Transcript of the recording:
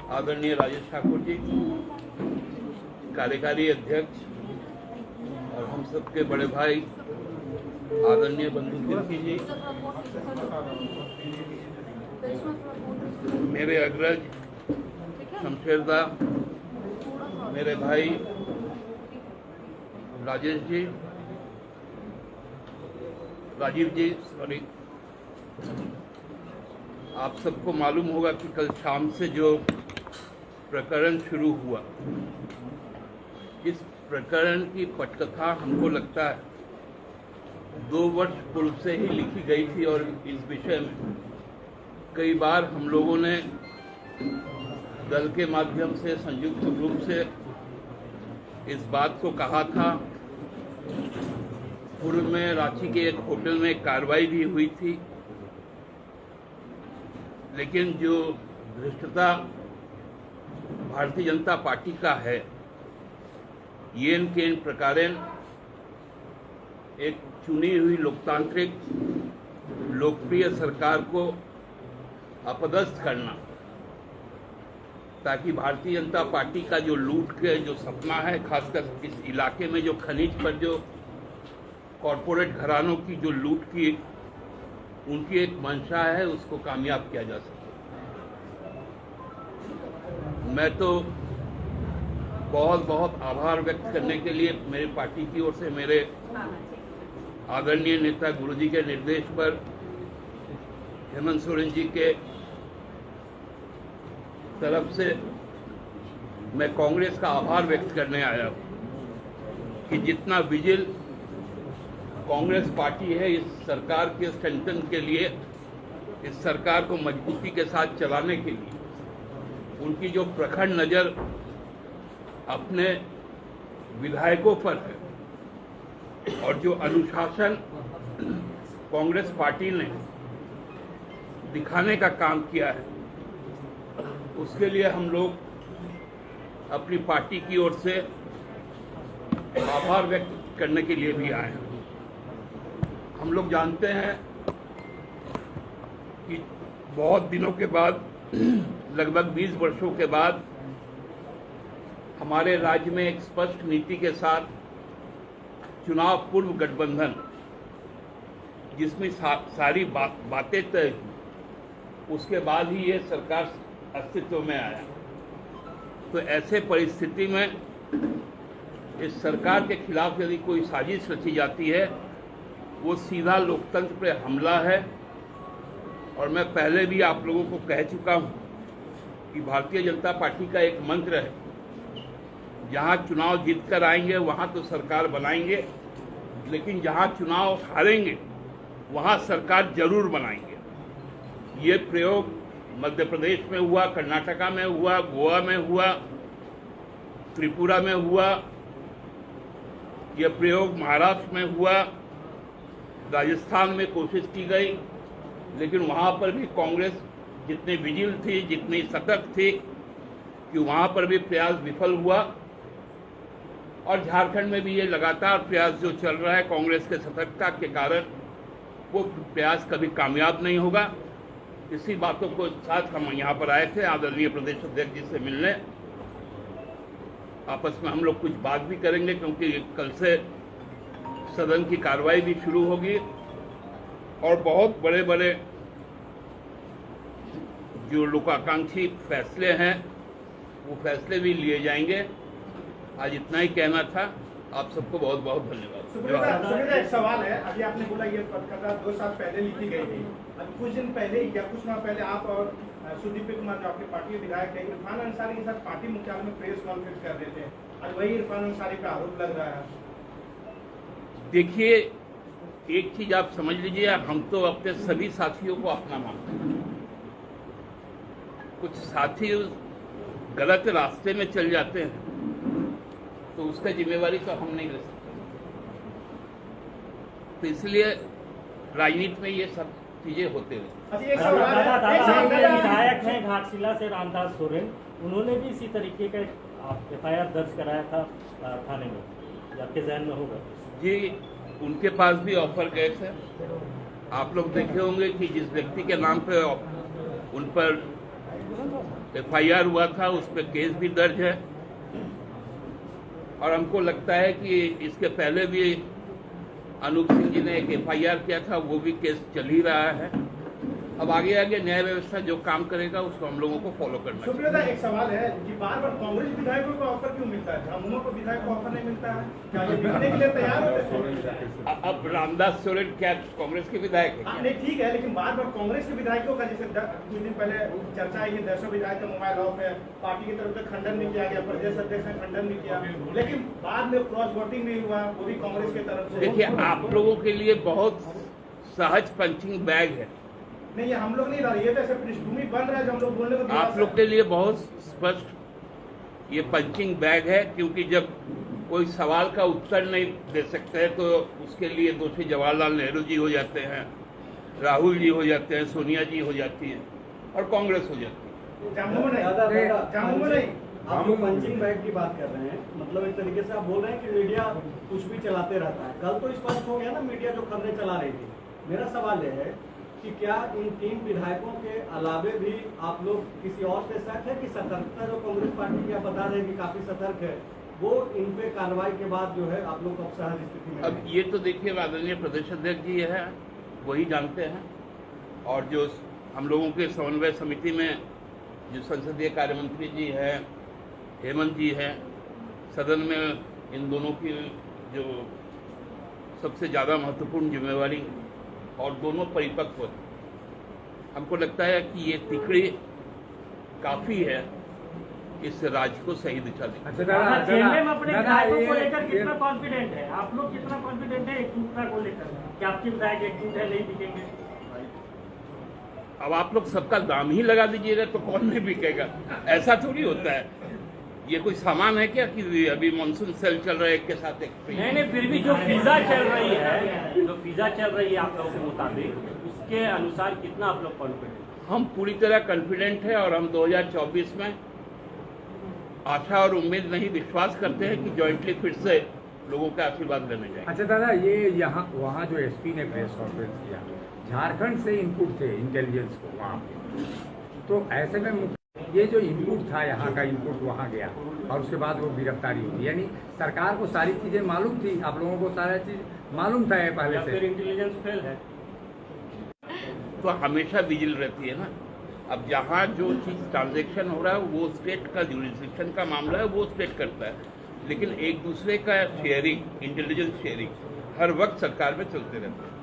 आदरणीय राजेश ठाकुर जी, कार्यकारी अध्यक्ष, और हम सबके बड़े भाई आदरणीय बंधु तिर्की जी, मेरे अग्रज शमशेरदा, मेरे भाई राजेश जी, राजीव जी, सॉरी, आप सबको मालूम होगा कि कल शाम से जो प्रकरण शुरू हुआ, इस प्रकरण की पटकथा हमको लगता है 2 वर्ष पूर्व से ही लिखी गई थी और इस विषय में कई बार हम लोगों ने दल के माध्यम से संयुक्त रूप से इस बात को कहा था। पूर्व में रांची के एक होटल में कार्रवाई भी हुई थी, लेकिन जो धृष्टता भारतीय जनता पार्टी का है, येन केन प्रकारेण एक चुनी हुई लोकतांत्रिक लोकप्रिय सरकार को अपदस्थ करना, ताकि भारतीय जनता पार्टी का जो लूट के जो सपना है, खासकर इस इलाके में जो खनिज पर जो कॉरपोरेट घरानों की जो लूट की उनकी एक मंशा है, उसको कामयाब किया जा सके। मैं तो बहुत बहुत आभार व्यक्त करने के लिए मेरी पार्टी की ओर से मेरे आदरणीय नेता गुरुजी के निर्देश पर हेमंत सोरेन जी के तरफ से मैं कांग्रेस का आभार व्यक्त करने आया हूं कि जितना विजिल कांग्रेस पार्टी है इस सरकार के स्ट्रेंथन के लिए, इस सरकार को मजबूती के साथ चलाने के लिए, उनकी जो प्रखर नजर अपने विधायकों पर है और जो अनुशासन कांग्रेस पार्टी ने दिखाने का काम किया है, उसके लिए हम लोग अपनी पार्टी की ओर से आभार व्यक्त करने के लिए भी आए हैं। हम लोग जानते हैं कि बहुत दिनों के बाद, लगभग 20 वर्षों के बाद, हमारे राज्य में एक स्पष्ट नीति के साथ चुनाव पूर्व गठबंधन, जिसमें सारी बातें तय हुई, उसके बाद ही ये सरकार अस्तित्व में आया। तो ऐसे परिस्थिति में इस सरकार के खिलाफ यदि कोई साजिश रची जाती है, वो सीधा लोकतंत्र पे हमला है। और मैं पहले भी आप लोगों को कह चुका हूं कि भारतीय जनता पार्टी का एक मंत्र है, जहां चुनाव जीत कर आएंगे वहां तो सरकार बनाएंगे, लेकिन जहां चुनाव हारेंगे वहां सरकार जरूर बनाएंगे। ये प्रयोग मध्य प्रदेश में हुआ, कर्नाटका में हुआ, गोवा में हुआ, त्रिपुरा में हुआ, यह प्रयोग महाराष्ट्र में हुआ, राजस्थान में कोशिश की गई, लेकिन वहां पर भी कांग्रेस जितनी विजिल थी, जितनी सतर्क थी, कि वहां पर भी प्रयास विफल हुआ। और झारखंड में भी ये लगातार प्रयास जो चल रहा है कांग्रेस के सतर्कता के कारण, वो प्रयास कभी कामयाब नहीं होगा। इसी बातों को साथ हम यहाँ पर आए थे आदरणीय प्रदेश अध्यक्ष जी से मिलने। आपस में हम लोग कुछ बात भी करेंगे, क्योंकि कल से सदन की कार्रवाई भी शुरू होगी और बहुत बड़े बड़े जो लोकाकांक्षी फैसले हैं वो फैसले भी लिए जाएंगे। आज इतना ही कहना था। आप सबको बहुत बहुत धन्यवाद। एक सवाल है, अभी आपने बोला ये पटकथा 2 साल पहले लिखी गई थी। अभी कुछ दिन पहले या कुछ माह पहले आप और सुदीप कुमार जो आपकी पार्टी के विधायक है, इरफान अंसारी के साथ पार्टी मुख्यालय में प्रेस कॉन्फ्रेंस कर रहे थे। आज वही इरफान अंसारी पे आरोप लग रहा है। देखिए, एक चीज आप समझ लीजिए, हम तो अपने सभी साथियों को अपना मानते हैं। कुछ साथी गलत रास्ते में चल जाते हैं तो उसका जिम्मेवारी तो हम नहीं ले सकते। तो इसलिए राजनीति में ये सब चीजें होते हैं। विधायक हैं घाटशिला से रामदास सोरेन, उन्होंने भी इसी तरीके का FIR दर्ज कराया था थाने में, आपके जहन में होगा जी। उनके पास भी ऑफर गए थे। आप लोग देखे होंगे कि जिस व्यक्ति के नाम पे उन पर FIR हुआ था, उस पर केस भी दर्ज है और हमको लगता है कि इसके पहले भी अनूप सिंह जी ने एक FIR किया था, वो भी केस चल ही रहा है। अब आगे आगे न्याय व्यवस्था जो काम करेगा उसको हम लोगों को फॉलो करना चाहिए। सुप्रिया, एक सवाल है कि बार बार कांग्रेस विधायकों को ऑफर क्यों मिलता है, झामुमो को विधायक को ऑफर नहीं मिलता है? क्या ये बिकने के लिए तैयार होते हैं? अब रामदास सोरेन क्या कांग्रेस के विधायक है क्या? नहीं, ठीक है, लेकिन बार बार कांग्रेस के विधायकों का, जैसे कुछ दिन पहले चर्चा आई है 150 विधायक का मोबाइल ऑफ है, पार्टी की तरफ से खंडन नहीं किया गया, प्रदेश अध्यक्ष ने खंडन नहीं किया, लेकिन बाद में क्रॉस वोटिंग भी हुआ, वो भी कांग्रेस की तरफ से। देखिए, आप लोगों के लिए बहुत सहज पंचिंग बैग है। नहीं, ये हम लोग नहीं रहा, ये तो ऐसे पृष्ठभूमि बन रहा है जो हम लोग बोलने को आप लोग के लिए बहुत स्पष्ट ये पंचिंग बैग है, क्योंकि जब कोई सवाल का उत्तर नहीं दे सकते हैं तो उसके लिए दोषी जवाहरलाल नेहरू जी हो जाते हैं, राहुल जी हो जाते हैं, सोनिया जी हो जाती है और कांग्रेस हो जाती है। झामुमो नहीं। आप लोग पंचिंग बैग की बात कर रहे हैं, मतलब एक तरीके से आप बोल रहे हैं कि मीडिया कुछ भी चलाते रहता है। कल तो स्पष्ट हो गया ना मीडिया जो खबरें चला रही थी। मेरा सवाल यह है कि क्या इन 3 विधायकों के अलावे भी आप लोग किसी और से शक है कि सतर्कता जो कांग्रेस पार्टी की आप बता रहे हैं कि काफी सतर्क है, वो इन पे कार्रवाई के बाद जो है आप लोग अब सहज स्थिति में? अब ये तो देखिए आदरणीय प्रदेश अध्यक्ष जी है, वही जानते हैं, और जो हम लोगों के समन्वय समिति में जो संसदीय कार्य मंत्री जी है, हेमंत जी है, सदन में इन दोनों की जो सबसे ज़्यादा महत्वपूर्ण जिम्मेवारी और दोनों परिपक्व, हमको लगता है कि ये तिकड़ी काफी है इस राज्य को सही दिशा देने। खेलने में अपने विधायकों को लेकर कितना कॉन्फिडेंट है आप लोग, कितना कॉन्फिडेंट है एकजुटता को लेकर कि आपके विधायक एकजुट है, नहीं बिकेंगे? अब आप लोग सबका दाम ही लगा दीजिएगा तो कौन नहीं बिकेगा, ऐसा थोड़ी होता है। ये कोई सामान है क्या कि अभी मानसून सेल चल रहा है एक के साथ एक फ्री? नहीं, फिर भी जो फिजा चल रही है आप लोगों के मुताबिक, उसके अनुसार कितना आप लोग कॉन्फिडेंट? हम पूरी तरह कॉन्फिडेंट है और हम 2024 में आशा और उम्मीद नहीं, विश्वास करते हैं कि जॉइंटली फिर से लोगों का आशीर्वाद लेने जाएंगे। अच्छा दादा, ये यहाँ वहाँ जो एसपी ने प्रेस कॉन्फ्रेंस किया, झारखंड से इनपुट थे इंटेलिजेंस को वहाँ पे, तो ऐसे में ये जो इनपुट था यहाँ का इनपुट वहाँ गया और उसके बाद वो गिरफ्तारी हुई, यानी सरकार को सारी चीजें मालूम थी, आप लोगों को सारा चीज मालूम था ये पहले से? इंटेलिजेंस फेल है तो हमेशा विजिल रहती है ना। अब जहाँ जो चीज ट्रांजैक्शन हो रहा है वो स्टेट का जुरिडिक्शन का मामला है, वो स्टेट करता है, लेकिन एक दूसरे का शेयरिंग, इंटेलिजेंस शेयरिंग हर वक्त सरकार में चलते रहता है।